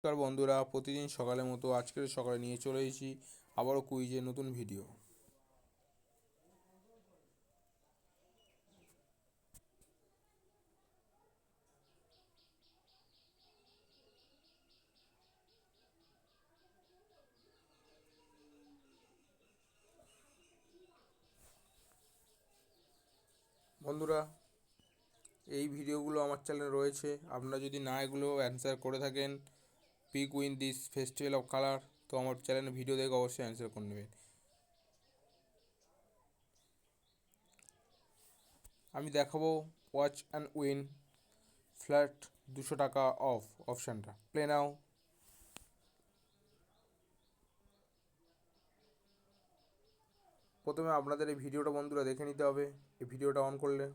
নমস্কার বন্ধুরা, প্রতিদিন সকালের মতো আজকের সকালে নিয়ে চলে এসেছি আবারও কুইজের নতুন ভিডিও। বন্ধুরা, এই ভিডিওগুলো আমার চ্যানেলে রয়েছে। আপনারা যদি না এগুলো অ্যান্সার করে থাকেন pick win this festival of colour, তো আমার চ্যানেলে ভিডিও দেখে অবশ্যই অ্যান্সার করে নেবেন। আমি দেখাবো ওয়াচ অ্যান্ড উইন ফ্ল্যাট 200 টাকা অফ অপশানটা। প্লে নাও। প্রথমে আপনাদের এই ভিডিওটা বন্ধুরা দেখে নিতে হবে। এই ভিডিওটা অন করলে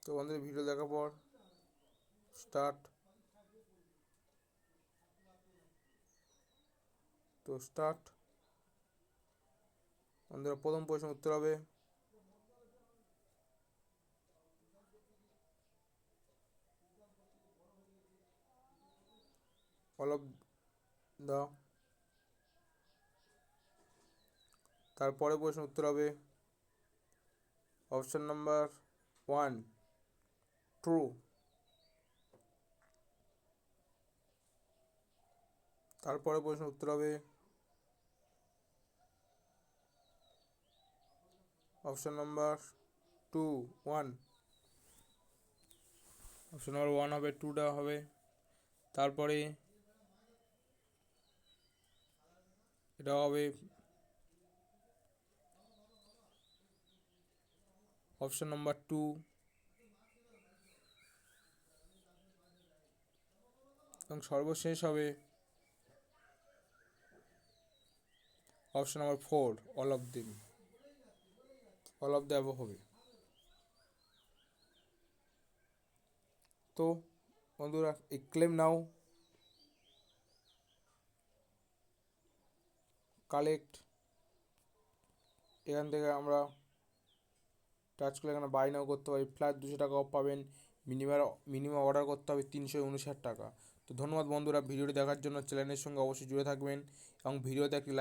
তো বন্ধুরা ভিডিও দেখার পর স্টার্ট। তো স্টার্ট। বন্ধুরা প্রথম প্রশ্নের উত্তর হবে অল অফ দ্য। তারপরে প্রশ্নের উত্তর হবে অপশন নাম্বার 1 ট্রু। তারপরে প্রশ্নের উত্তর হবে অপশন নাম্বার 2 1। অপশন নাম্বার 1 হবে, 2টা হবে। তারপরে এটা হবে অপশন নাম্বার 2। এবং সর্বশেষ হবে option number 4 all of the above হবে। তো বন্ধুরা এই ক্লেম নাও কালেক্ট, এখান থেকে আমরা টাচ করলে এখানে বাই নাও করতে পারি। ফ্ল্যাট 200 টাকা অফ পাবেন। মিনিমাম অর্ডার করতে হবে 359 টাকা। তো ধন্যবাদ বন্ধুরা, ভিডিওটি দেখার জন্য। চ্যানেলের সঙ্গে অবশ্যই জুড়ে থাকবেন এবং ভিডিওতে একটি লাইক